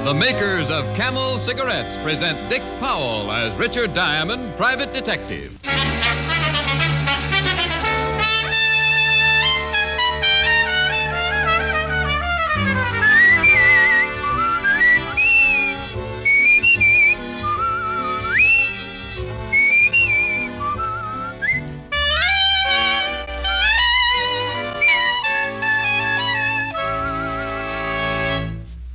The makers of Camel cigarettes present Dick Powell as Richard Diamond, private detective.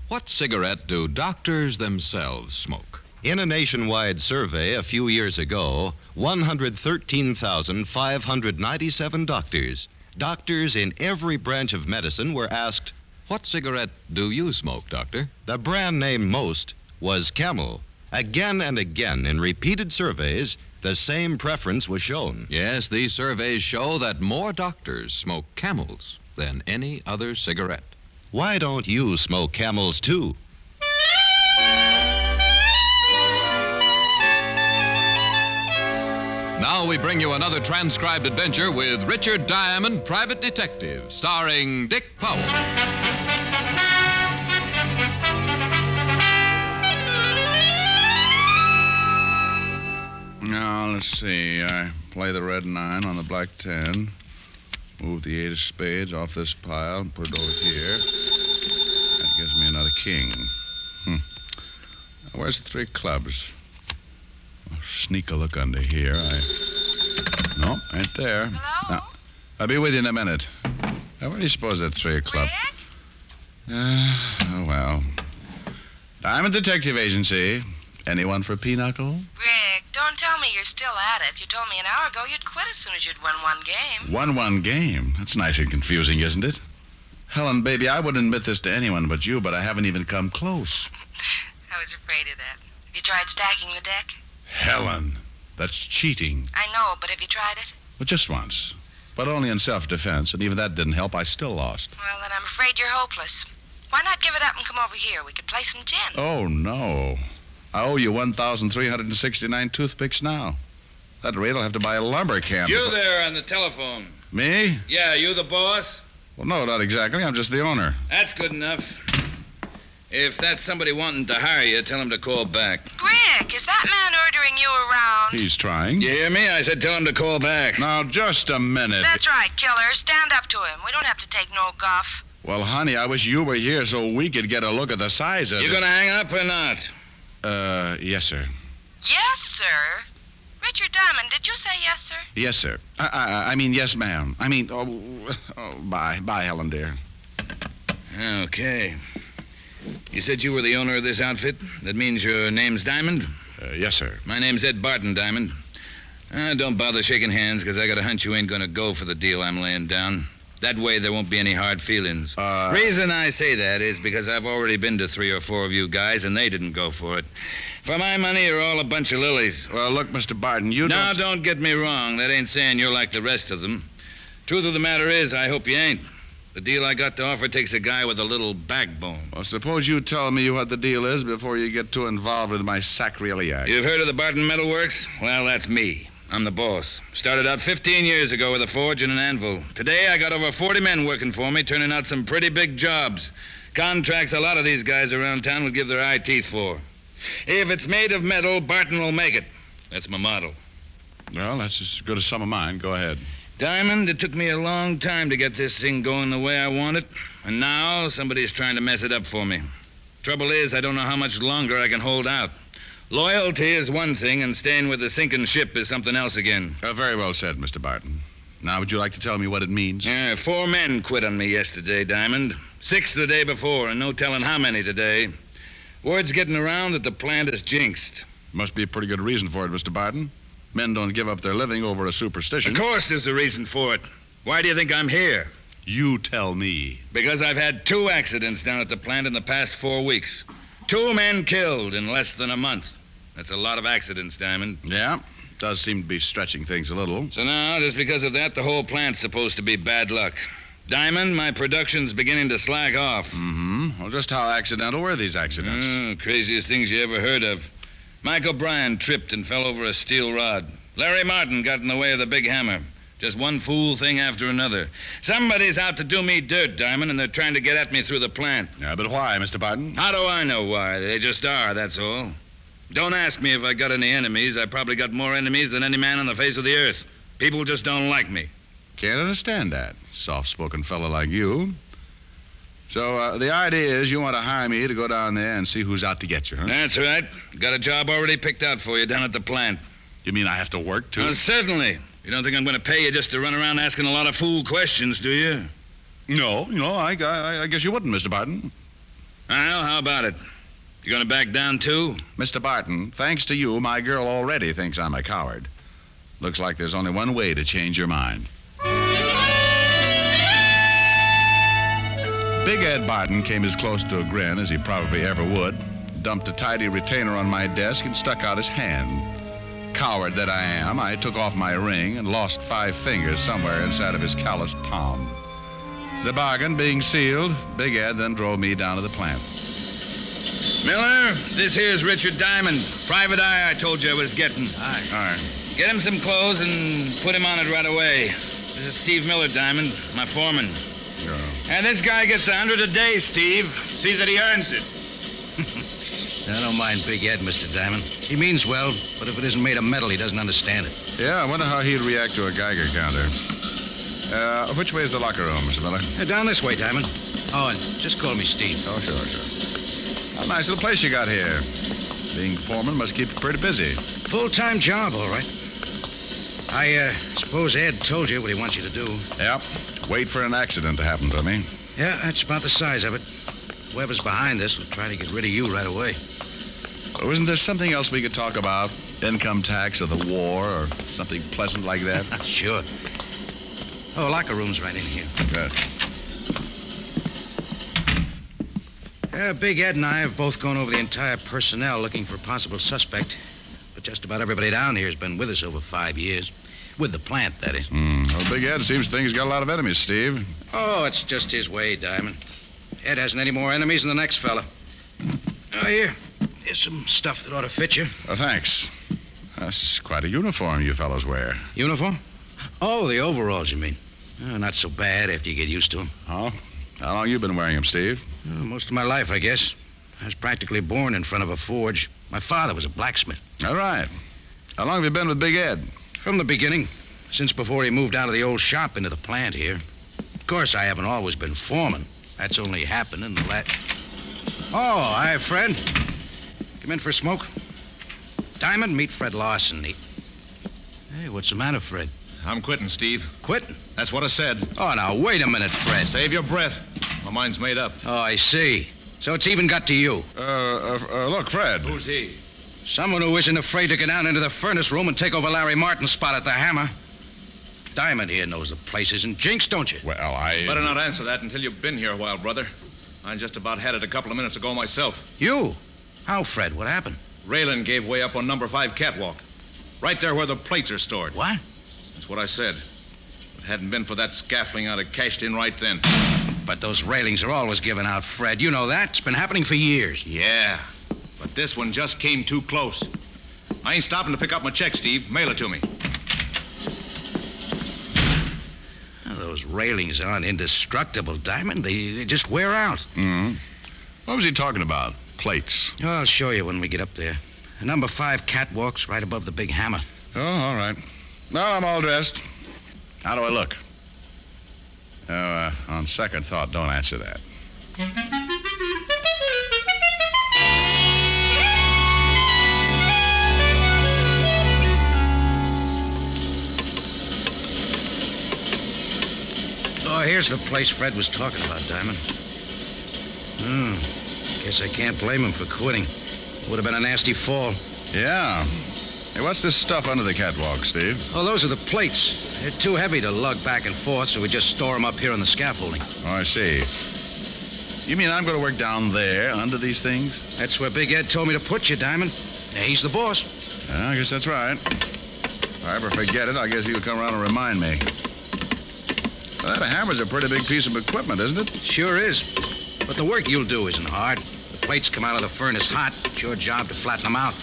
What cigarette do doctors themselves smoke? In a nationwide survey a few years ago, 113,597 doctors in every branch of medicine were asked, What cigarette do you smoke, Doctor? the brand name most was Camel. Again and again, in repeated surveys, the same preference was shown. Yes, these surveys show that more doctors smoke Camels than any other cigarette. Why don't you smoke Camels, too? Now we bring you another transcribed adventure with Richard Diamond, private detective, starring Dick Powell. Now, let's see. I play the red 9 on the black 10. Move the 8 of spades off this pile and put it over here. That gives me another king. Now, where's the 3 clubs? I'll sneak a look under here. No, ain't there. Hello? Now, I'll be with you in a minute. Now, where do you suppose that 3 o'clock? Rick? Oh, well. Diamond Detective Agency. Anyone for Pinochle? Rick, don't tell me you're still at it. You told me an hour ago you'd quit as soon as you'd won one game. Won one game? That's nice and confusing, isn't it? Helen, baby, I wouldn't admit this to anyone but you, but I haven't even come close. I was afraid of that. Have you tried stacking the deck? Helen, that's cheating. I know, but have you tried it? Well, just once. But only in self-defense, and even that didn't help. I still lost. Well, then I'm afraid you're hopeless. Why not give it up and come over here? We could play some gin. Oh, no. I owe you 1,369 toothpicks now. At that rate, I'll have to buy a lumber camp. You there on the telephone. Me? Yeah, you the boss? Well, no, not exactly. I'm just the owner. That's good enough. If that's somebody wanting to hire you, tell him to call back. Rick, is that man ordering you around? He's trying. You hear me? I said tell him to call back. Now, just a minute. That's right, killer. Stand up to him. We don't have to take no guff. Well, honey, I wish you were here so we could get a look at the size of You it. gonna hang up or not? Yes, sir. Yes, sir. Richard Diamond, did you say yes, sir? Yes, sir. I mean, yes, ma'am. I mean, bye. Bye, Helen, dear. Okay. You said you were the owner of this outfit? That means your name's Diamond? Yes, sir. My name's Ed Barton, Diamond. Don't bother shaking hands, because I got a hunch you ain't gonna go for the deal I'm laying down. That way there won't be any hard feelings. Reason I say that is because I've already been to 3 or 4 of you guys, and they didn't go for it. For my money, you're all a bunch of lilies. Well, look, Mr. Barton, you Now, don't... don't get me wrong. That ain't saying you're like the rest of them. Truth of the matter is, I hope you ain't. The deal I got to offer takes a guy with a little backbone. Well, suppose you tell me what the deal is before you get too involved with my sacrilege. You've heard of the Barton Metal Works? Well, that's me. I'm the boss. Started out 15 years ago with a forge and an anvil. Today, I got over 40 men working for me, turning out some pretty big jobs. Contracts a lot of these guys around town would give their eye teeth for. If it's made of metal, Barton will make it. That's my motto. Well, that's as good as some of mine. Go ahead. Diamond, it took me a long time to get this thing going the way I want it. And now, somebody's trying to mess it up for me. Trouble is, I don't know how much longer I can hold out. Loyalty is one thing, and staying with the sinking ship is something else again. Very well said, Mr. Barton. Now, would you like to tell me what it means? 4 men quit on me yesterday, Diamond. 6 the day before, and no telling how many today. Word's getting around that the plant is jinxed. Must be a pretty good reason for it, Mr. Barton. Men don't give up their living over a superstition. Of course there's a reason for it. Why do you think I'm here? You tell me. Because I've had 2 accidents down at the plant in the past 4 weeks. 2 men killed in less than a month. That's a lot of accidents, Diamond. Yeah, does seem to be stretching things a little. So now, just because of that, the whole plant's supposed to be bad luck. Diamond, my production's beginning to slack off. Mm-hmm. Well, just how accidental were these accidents? Craziest things you ever heard of. Mike O'Brien tripped and fell over a steel rod. Larry Martin got in the way of the big hammer. Just one fool thing after another. Somebody's out to do me dirt, Diamond, and they're trying to get at me through the plant. Yeah, but why, Mr. Barton? How do I know why? They just are, that's all. Don't ask me if I got any enemies. I probably got more enemies than any man on the face of the earth. People just don't like me. Can't understand that. Soft-spoken fellow like you. So the idea is you want to hire me to go down there and see who's out to get you, huh? That's right. Got a job already picked out for you down at the plant. You mean I have to work, too? Certainly. You don't think I'm going to pay you just to run around asking a lot of fool questions, do you? No, I guess you wouldn't, Mr. Barton. Well, how about it? You going to back down, too? Mr. Barton, thanks to you, my girl already thinks I'm a coward. Looks like there's only one way to change your mind. Big Ed Barton came as close to a grin as he probably ever would, dumped a tidy retainer on my desk, and stuck out his hand. Coward that I am, I took off my ring and lost 5 fingers somewhere inside of his calloused palm. The bargain being sealed, Big Ed then drove me down to the plant. Miller, this here's Richard Diamond. Private eye I told you I was getting. All right. Get him some clothes and put him on it right away. This is Steve Miller, Diamond, my foreman. Oh. And this guy gets 100 a day, Steve. See that he earns it. I don't mind Big Ed, Mr. Diamond. He means well, but if it isn't made of metal, he doesn't understand it. Yeah, I wonder how he'd react to a Geiger counter. Which way is the locker room, Mr. Miller? Down this way, Diamond. Oh, and just call me Steve. Oh, sure. A nice little place you got here. Being foreman must keep you pretty busy. Full-time job, all right. I suppose Ed told you what he wants you to do. Yep. Wait for an accident to happen to me. Yeah, that's about the size of it. Whoever's behind this will try to get rid of you right away. Oh, isn't there something else we could talk about? Income tax or the war or something pleasant like that? Sure. Oh, locker room's right in here. Good. Big Ed and I have both gone over the entire personnel looking for a possible suspect. But just about everybody down here has been with us over 5 years. With the plant, that is. Well, Big Ed seems to think he's got a lot of enemies, Steve. Oh, it's just his way, Diamond. Ed hasn't any more enemies than the next fella. Oh, here's some stuff that ought to fit you. Oh, thanks. That's quite a uniform you fellows wear. Uniform? Oh, the overalls, you mean? Oh, not so bad after you get used to them. Oh? How long you been wearing them, Steve? Most of my life, I guess. I was practically born in front of a forge. My father was a blacksmith. All right. How long have you been with Big Ed? From the beginning. Since before he moved out of the old shop into the plant here. Of course, I haven't always been foreman. That's only happened in the last... Oh, hi, Fred. Come in for a smoke? Diamond, meet Fred Larson. Hey, what's the matter, Fred? I'm quitting, Steve. Quitting? That's what I said. Oh, now, wait a minute, Fred. Save your breath. My mind's made up. Oh, I see. So it's even got to you. Look, Fred. Who's he? Someone who isn't afraid to go down into the furnace room and take over Larry Martin's spot at the hammer. Diamond here knows the place isn't jinxed, don't you? Well, I... Better not answer that until you've been here a while, brother. I just about had it a couple of minutes ago myself. You? How, Fred? What happened? Railing gave way up on number 5 catwalk. Right there where the plates are stored. What? That's what I said. If it hadn't been for that scaffolding, I'd have cashed in right then. But those railings are always given out, Fred. You know that. It's been happening for years. Yeah, but this one just came too close. I ain't stopping to pick up my check, Steve. Mail it to me. Well, those railings aren't indestructible, Diamond. They just wear out. Mm-hmm. What was he talking about? Plates. Oh, I'll show you when we get up there. Number 5 catwalk's right above the big hammer. Oh, all right. Now I'm all dressed. How do I look? On second thought, don't answer that. Oh, here's the place Fred was talking about, Diamond. Guess I can't blame him for quitting. Would have been a nasty fall. Yeah. Hey, what's this stuff under the catwalk, Steve? Oh, those are the plates. They're too heavy to lug back and forth, so we just store them up here on the scaffolding. Oh, I see. You mean I'm going to work down there under these things? That's where Big Ed told me to put you, Diamond. He's the boss. Yeah, I guess that's right. If I ever forget it, I guess he'll come around and remind me. Well, that hammer's a pretty big piece of equipment, isn't it? Sure is. But the work you'll do isn't hard. The plates come out of the furnace hot. It's your job to flatten them out.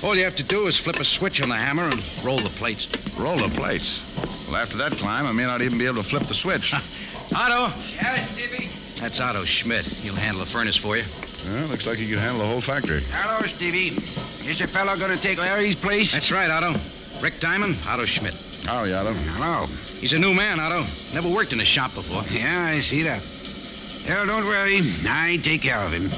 All you have to do is flip a switch on the hammer and roll the plates. Roll the plates. Well, Well, after that climb, I may not even be able to flip the switch. Otto! Yes, Stevie? That's Otto Schmidt. He'll handle the furnace for you. Well, looks like he can handle the whole factory. Hello, Stevie. Is the fellow going to take Larry's place? That's right, Otto. Rick Diamond, Otto Schmidt. Oh, yeah, Otto. Hello. He's a new man, Otto. Never worked in a shop before. Yeah, I see that. Well, don't worry. I take care of him.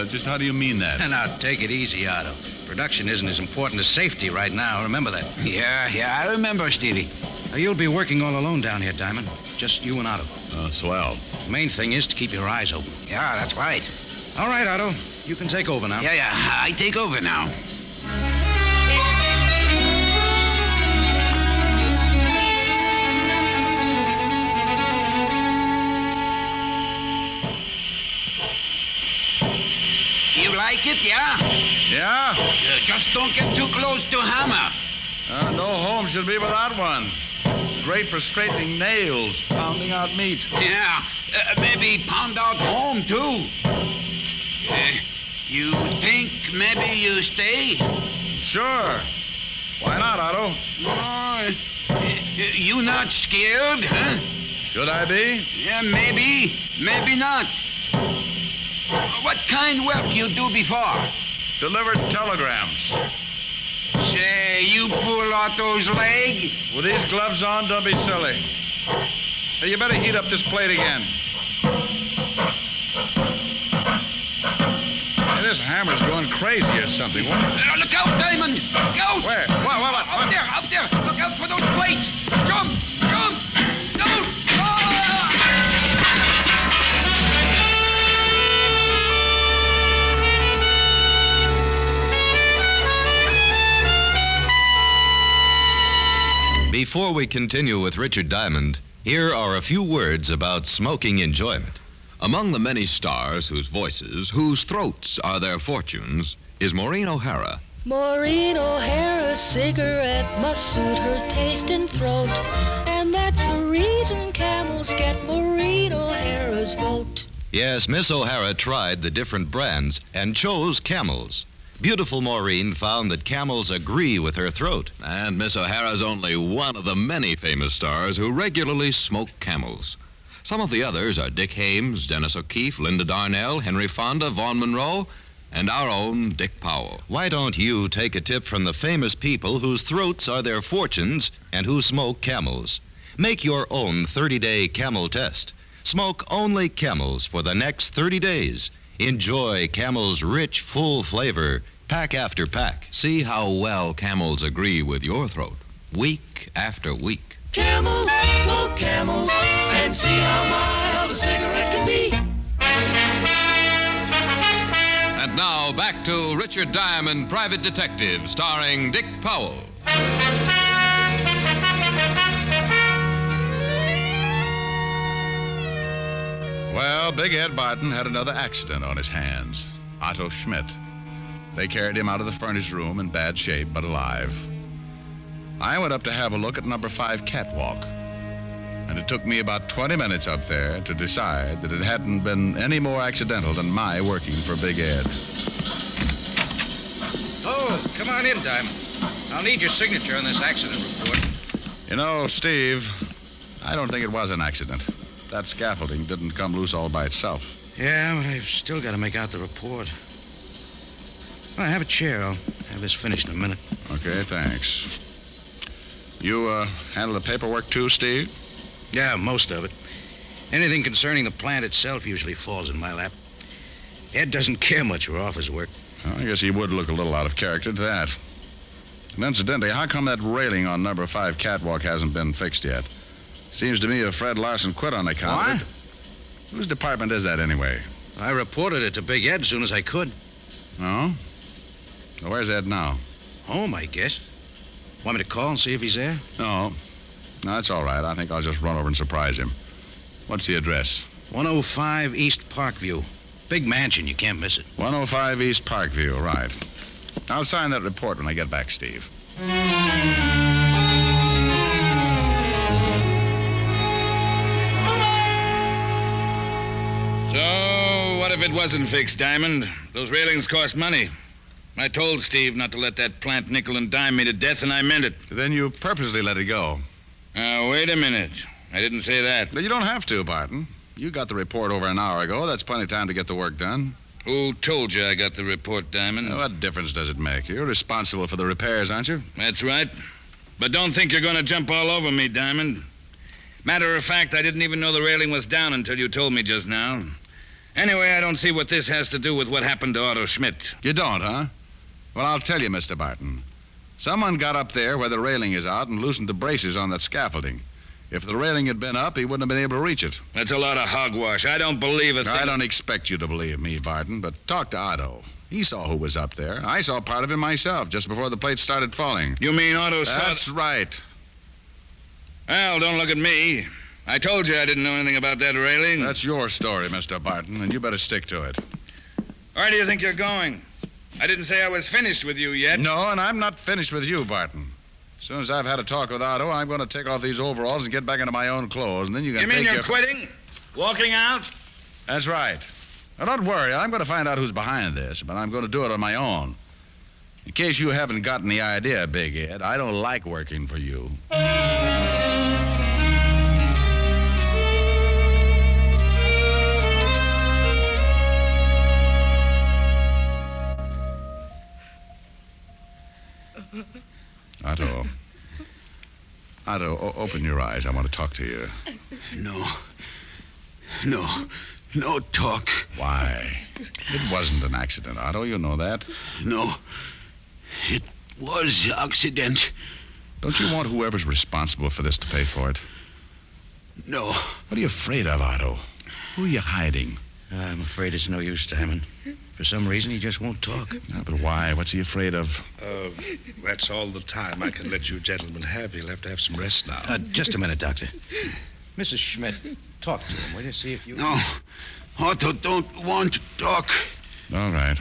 Just how do you mean that? Now, take it easy, Otto. Production isn't as important as safety right now. Remember that. Yeah, I remember, Stevie. Now, you'll be working all alone down here, Diamond. Just you and Otto. Swell. The main thing is to keep your eyes open. Yeah, that's right. All right, Otto. You can take over now. Yeah, I take over now. You like it, yeah? Yeah? Just don't get too close to hammer. No home should be without one. It's great for straightening nails, pounding out meat. Yeah, maybe pound out home, too. You think maybe you stay? Sure. Why not, Otto? You not scared, huh? Should I be? Yeah, maybe not. What kind work you do before? Delivered telegrams. Say, you pull Otto's leg? With these gloves on, don't be silly. Hey, you better heat up this plate again. Hey, this hammer's going crazy or something. What? Look out, Diamond! Look out! Where? What? Up there! Look out for those plates! Jump! Don't! Before we continue with Richard Diamond, here are a few words about smoking enjoyment. Among the many stars whose voices, whose throats are their fortunes, is Maureen O'Hara. Maureen O'Hara's cigarette must suit her taste and throat, and that's the reason camels get Maureen O'Hara's vote. Yes, Miss O'Hara tried the different brands and chose Camels. Beautiful Maureen found that Camels agree with her throat. And Miss O'Hara's only one of the many famous stars who regularly smoke Camels. Some of the others are Dick Hames, Dennis O'Keefe, Linda Darnell, Henry Fonda, Vaughn Monroe, and our own Dick Powell. Why don't you take a tip from the famous people whose throats are their fortunes and who smoke Camels? Make your own 30-day Camel test. Smoke only Camels for the next 30 days. Enjoy Camel's rich, full flavor, pack after pack. See how well Camels agree with your throat, week after week. Camels, smoke Camels, and see how mild a cigarette can be. And now back to Richard Diamond, Private Detective, starring Dick Powell. Well, Big Ed Barton had another accident on his hands. Otto Schmidt. They carried him out of the furnace room in bad shape, but alive. I went up to have a look at number 5 catwalk. And it took me about 20 minutes up there to decide that it hadn't been any more accidental than my working for Big Ed. Oh, come on in, Diamond. I'll need your signature on this accident report. You know, Steve, I don't think it was an accident. That scaffolding didn't come loose all by itself. Yeah, but I've still got to make out the report. Well, have a chair. I'll have this finished in a minute. Okay, thanks. You handle the paperwork too, Steve? Yeah, most of it. Anything concerning the plant itself usually falls in my lap. Ed doesn't care much for office work. Well, I guess he would look a little out of character to that. And incidentally, how come that railing on number 5 catwalk hasn't been fixed yet? Seems to me if Fred Larson quit on account of it. Whose department is that, anyway? I reported it to Big Ed as soon as I could. Oh? Well, where's Ed now? Home, I guess. Want me to call and see if he's there? No, that's all right. I think I'll just run over and surprise him. What's the address? 105 East Parkview. Big mansion, you can't miss it. 105 East Parkview, right. I'll sign that report when I get back, Steve. So, what if it wasn't fixed, Diamond? Those railings cost money. I told Steve not to let that plant nickel and dime me to death, and I meant it. Then you purposely let it go. Wait a minute. I didn't say that. But you don't have to, Barton. You got the report over an hour ago. That's plenty of time to get the work done. Who told you I got the report, Diamond? What difference does it make? You're responsible for the repairs, aren't you? That's right. But don't think you're going to jump all over me, Diamond. Matter of fact, I didn't even know the railing was down until you told me just now. Anyway, I don't see what this has to do with what happened to Otto Schmidt. You don't, huh? Well, I'll tell you, Mr. Barton. Someone got up there where the railing is out and loosened the braces on that scaffolding. If the railing had been up, he wouldn't have been able to reach it. That's a lot of hogwash. I don't believe a thing. I don't expect you to believe me, Barton, but talk to Otto. He saw who was up there. I saw part of him myself just before the plates started falling. You mean Otto saw... That's right. Well, don't look at me. I told you I didn't know anything about that railing. That's your story, Mr. Barton, and you better stick to it. Where do you think you're going? I didn't say I was finished with you yet. No, and I'm not finished with you, Barton. As soon as I've had a talk with Otto, I'm going to take off these overalls and get back into my own clothes, and then you can You mean you're quitting? Walking out? That's right. Now, don't worry. I'm going to find out who's behind this, but I'm going to do it on my own. In case you haven't gotten the idea, Big Ed, I don't like working for you. Otto, open your eyes. I want to talk to you. No talk. Why? It wasn't an accident, Otto. You know that. No, it was accident. Don't you want whoever's responsible for this to pay for it? No. What are you afraid of, Otto? Who are you hiding? I'm afraid it's no use, Diamond. For some reason, he just won't talk. No, but why? What's he afraid of? That's all the time I can let you gentlemen have. You'll have to have some rest now. Just a minute, Doctor. Mrs. Schmidt, talk to him, will you? See if you... No. Otto don't want to talk. All right.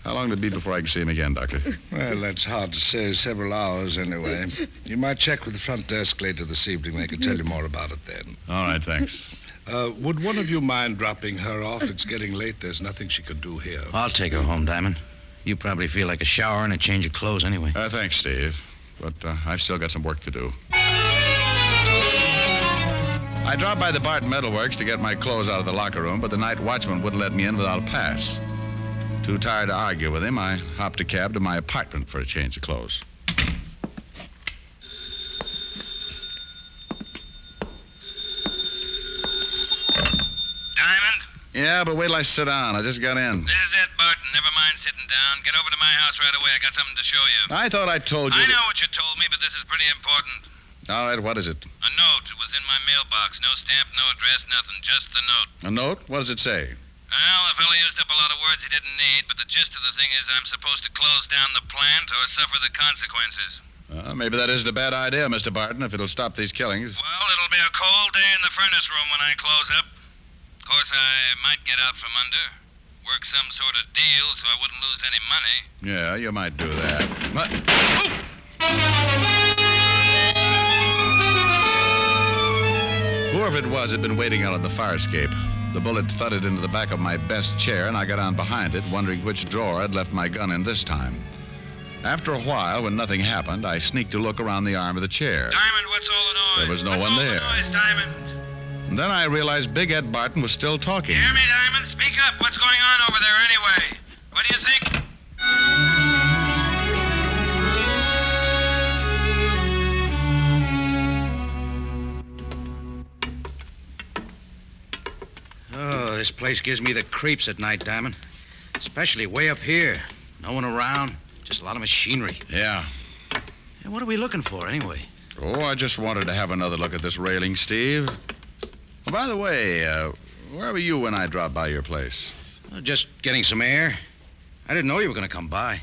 How long will it be before I can see him again, Doctor? Well, that's hard to say. Several hours, anyway. You might check with the front desk later this evening. They can tell you more about it then. All right, thanks. Would one of you mind dropping her off? It's getting late. There's nothing she could do here. I'll take her home, Diamond. You probably feel like a shower and a change of clothes anyway. Thanks, Steve. But I've still got some work to do. I dropped by the Barton Metalworks to get my clothes out of the locker room, but the night watchman wouldn't let me in without a pass. Too tired to argue with him, I hopped a cab to my apartment for a change of clothes. Diamond? Yeah, but wait till I sit down. I just got in. This is it, Barton. Never mind sitting down. Get over to my house right away. I got something to show you. I thought I told you. I know what you told me, but this is pretty important. All right, what is it? A note. It was in my mailbox. No stamp, no address, nothing. Just the note. A note? What does it say? Well, the fellow used up a lot of words he didn't need, but the gist of the thing is I'm supposed to close down the plant or suffer the consequences. Maybe that isn't a bad idea, Mr. Barton, if it'll stop these killings. Well, it'll be a cold day in the furnace room when I close up. Of course, I might get out from under. Work some sort of deal so I wouldn't lose any money. Yeah, you might do that. Whoever it was had been waiting out on the fire escape. The bullet thudded into the back of my best chair, and I got on behind it, wondering which drawer I'd left my gun in this time. After a while, when nothing happened, I sneaked a look around the arm of the chair. Diamond, what's all the noise? There was no one there. What's all the noise, Diamond? And then I realized Big Ed Barton was still talking. Hear me, Diamond? Speak up. What's going on over there anyway? What do you think? Oh, this place gives me the creeps at night, Diamond. Especially way up here. No one around. Just a lot of machinery. Yeah. Hey, what are we looking for, anyway? Oh, I just wanted to have another look at this railing, Steve. Well, by the way, where were you when I dropped by your place? Just getting some air. I didn't know you were going to come by.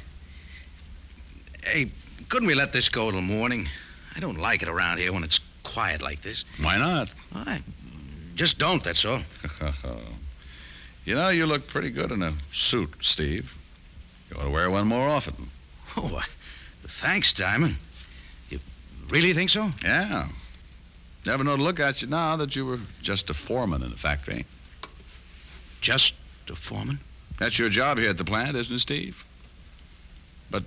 Hey, couldn't we let this go till morning? I don't like it around here when it's quiet like this. Why not? I just don't, that's all. You know, you look pretty good in a suit, Steve. You ought to wear one more often. Oh, thanks, Diamond. You really think so? Yeah. Never know to look at you now that you were just a foreman in the factory. Just a foreman? That's your job here at the plant, isn't it, Steve? But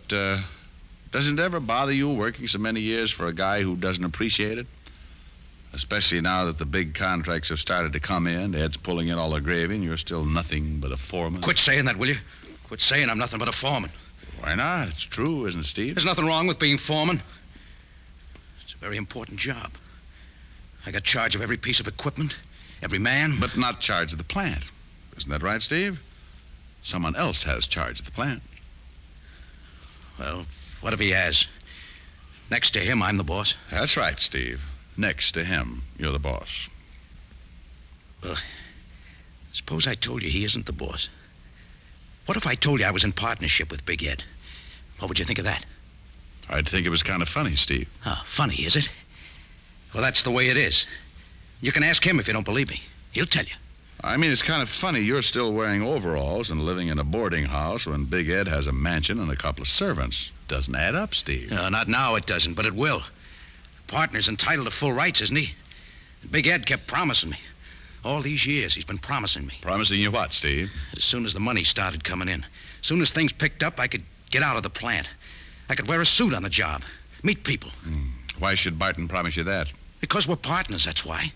Doesn't it ever bother you working so many years for a guy who doesn't appreciate it? Especially now that the big contracts have started to come in. Ed's pulling in all the gravy, and you're still nothing but a foreman. Quit saying that, will you? Quit saying I'm nothing but a foreman. Why not? It's true, isn't it, Steve? There's nothing wrong with being foreman. It's a very important job. I got charge of every piece of equipment, every man. But not charge of the plant. Isn't that right, Steve? Someone else has charge of the plant. Well, whatever he has. Next to him, I'm the boss. That's right, Steve. Next to him, you're the boss. Well, suppose I told you he isn't the boss. What if I told you I was in partnership with Big Ed? What would you think of that? I'd think it was kind of funny, Steve. Oh, funny, is it? Well, that's the way it is. You can ask him if you don't believe me. He'll tell you. I mean, it's kind of funny you're still wearing overalls and living in a boarding house when Big Ed has a mansion and a couple of servants. Doesn't add up, Steve. No, not now it doesn't, but it will. The partner's entitled to full rights, isn't he? Big Ed kept promising me. All these years, he's been promising me. Promising you what, Steve? As soon as the money started coming in, as soon as things picked up, I could get out of the plant. I could wear a suit on the job, meet people. Why should Barton promise you that? Because we're partners, that's why.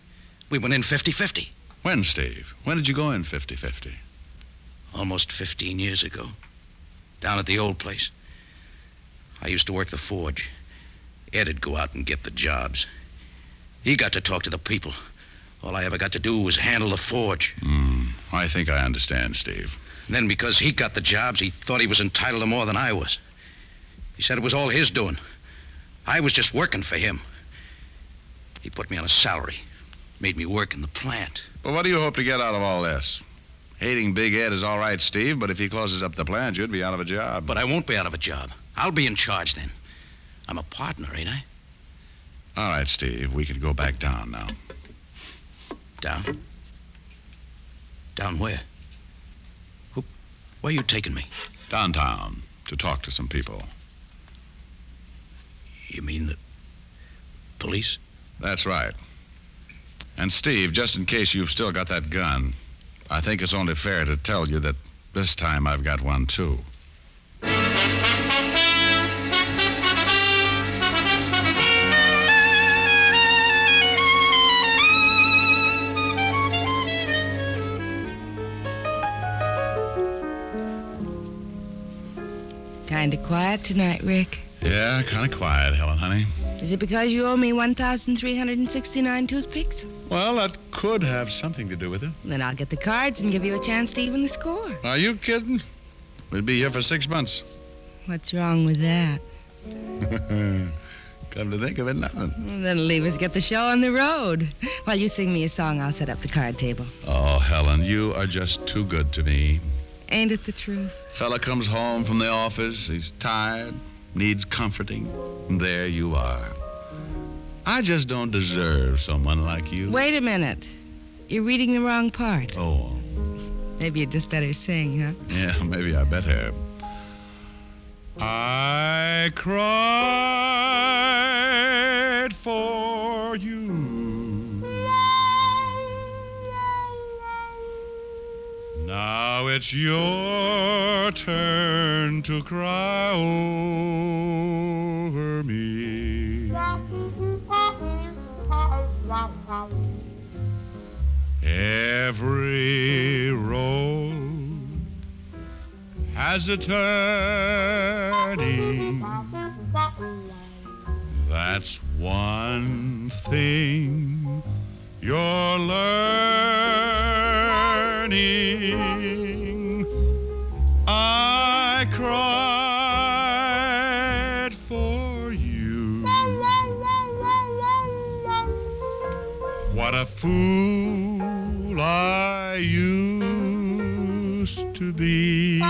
We went in 50-50. When, Steve? When did you go in 50-50? Almost 15 years ago. Down at the old place. I used to work the forge. Ed'd go out and get the jobs. He got to talk to the people. All I ever got to do was handle the forge. I think I understand, Steve. And then because he got the jobs, he thought he was entitled to more than I was. He said it was all his doing. I was just working for him. He put me on a salary. Made me work in the plant. Well, what do you hope to get out of all this? Hating Big Ed is all right, Steve, but if he closes up the plant, you'd be out of a job. But I won't be out of a job. I'll be in charge then. I'm a partner, ain't I? All right, Steve, we can go back down now. Down? Down where? Where are you taking me? Downtown, to talk to some people. You mean the police? That's right. And Steve, just in case you've still got that gun, I think it's only fair to tell you that this time I've got one, too. Kind of quiet tonight, Rick. Yeah, kind of quiet, Helen, honey. Is it because you owe me 1,369 toothpicks? Well, that could have something to do with it. Then I'll get the cards and give you a chance to even the score. Are you kidding? We'll be here for 6 months. What's wrong with that? Come to think of it, nothing. Well, then leave us get the show on the road. While you sing me a song, I'll set up the card table. Oh, Helen, you are just too good to me. Ain't it the truth? Fella comes home from the office, he's tired, needs comforting, and there you are. I just don't deserve someone like you. Wait a minute. You're reading the wrong part. Oh. Maybe you'd just better sing, huh? Yeah, maybe I better. I cried for you. Now it's your turn to cry over me. Every road has a turning. That's one thing you're learning. I cried for you. What a fool I used to be.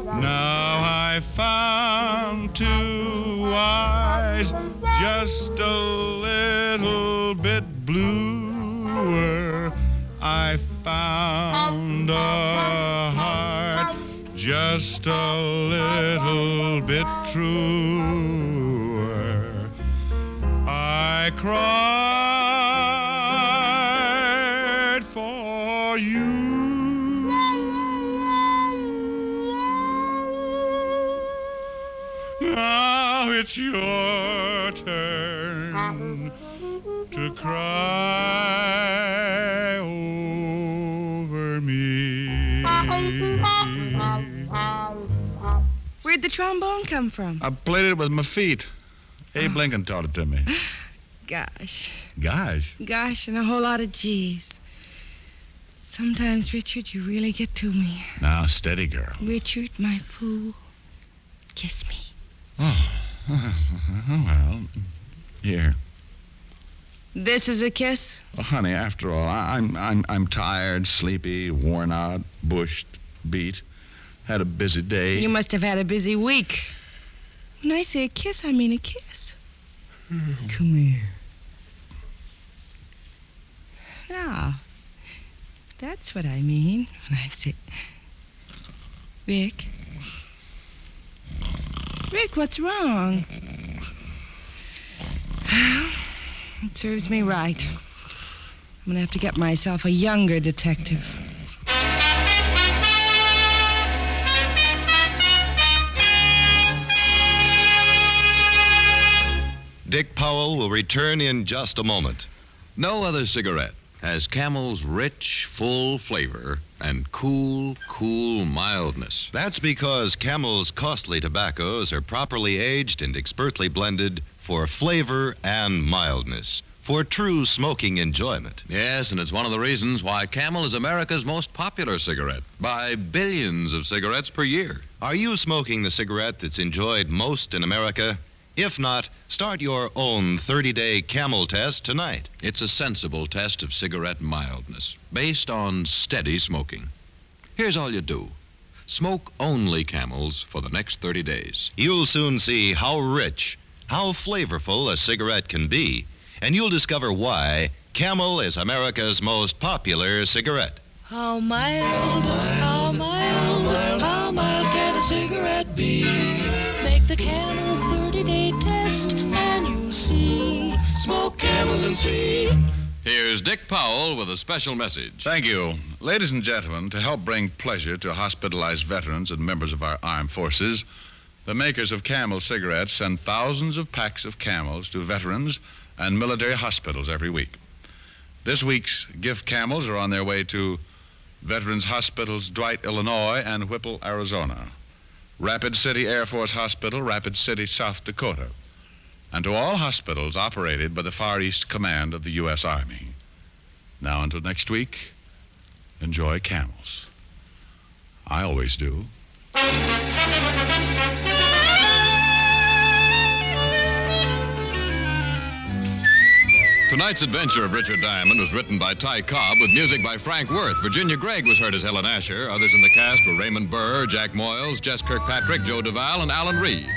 Now I found two eyes just a little bit bluer. I found a heart just a little bit truer. I cried for you. it's your turn to cry over me. Where'd the trombone come from? I played it with my feet. Abe Lincoln taught it to me. Gosh. Gosh. Gosh, and a whole lot of G's. Sometimes, Richard, you really get to me. Now, steady, girl. Richard, my fool, kiss me. Oh, well, here. This is a kiss? Well, honey, after all, I'm tired, sleepy, worn out, bushed, beat. Had a busy day. You must have had a busy week. When I say a kiss, I mean a kiss. Come here. Now, that's what I mean when I say... Rick? Rick, what's wrong? It serves me right. I'm gonna have to get myself a younger detective. Dick Powell will return in just a moment. No other cigarette has Camel's rich, full flavor and cool mildness. That's because Camel's costly tobaccos are properly aged and expertly blended for flavor and mildness, for true smoking enjoyment. Yes, and it's one of the reasons why Camel is America's most popular cigarette, by billions of cigarettes per year. Are you smoking the cigarette that's enjoyed most in America? If not, start your own 30-day Camel test tonight. It's a sensible test of cigarette mildness, based on steady smoking. Here's all you do. Smoke only Camels for the next 30 days. You'll soon see how rich, how flavorful a cigarette can be, and you'll discover why Camel is America's most popular cigarette. How mild, how mild, how mild can a cigarette be? Make the Camel 30-day test and you'll see. Smoke Camels and see. Here's Dick Powell with a special message. Thank you. Ladies and gentlemen, to help bring pleasure to hospitalized veterans and members of our armed forces, the makers of Camel cigarettes send thousands of packs of Camels to veterans and military hospitals every week. This week's gift Camels are on their way to Veterans Hospitals Dwight, Illinois, and Whipple, Arizona. Rapid City Air Force Hospital, Rapid City, South Dakota, and to all hospitals operated by the Far East Command of the U.S. Army. Now, until next week, enjoy Camels. I always do. Tonight's adventure of Richard Diamond was written by Ty Cobb with music by Frank Worth. Virginia Gregg was heard as Helen Asher. Others in the cast were Raymond Burr, Jack Moyles, Jess Kirkpatrick, Joe Duvall, and Alan Reed.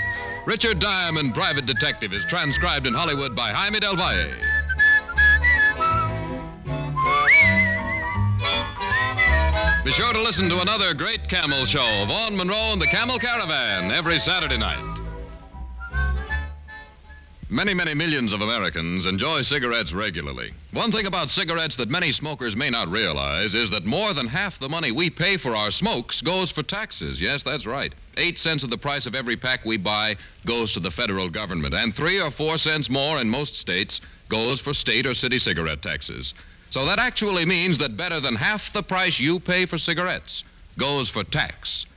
Richard Diamond, Private Detective, is transcribed in Hollywood by Jaime Del Valle. Be sure to listen to another great Camel show, Vaughn Monroe and the Camel Caravan, every Saturday night. Many millions of Americans enjoy cigarettes regularly. One thing about cigarettes that many smokers may not realize is that more than half the money we pay for our smokes goes for taxes. Yes, that's right. 8 cents of the price of every pack we buy goes to the federal government, and 3 or 4 cents more in most states goes for state or city cigarette taxes. So that actually means that better than half the price you pay for cigarettes goes for tax.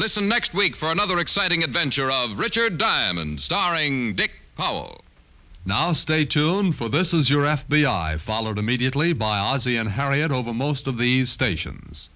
Listen next week for another exciting adventure of Richard Diamond, starring Dick Powell. Now stay tuned, for This Is Your FBI, followed immediately by Ozzie and Harriet over most of these stations.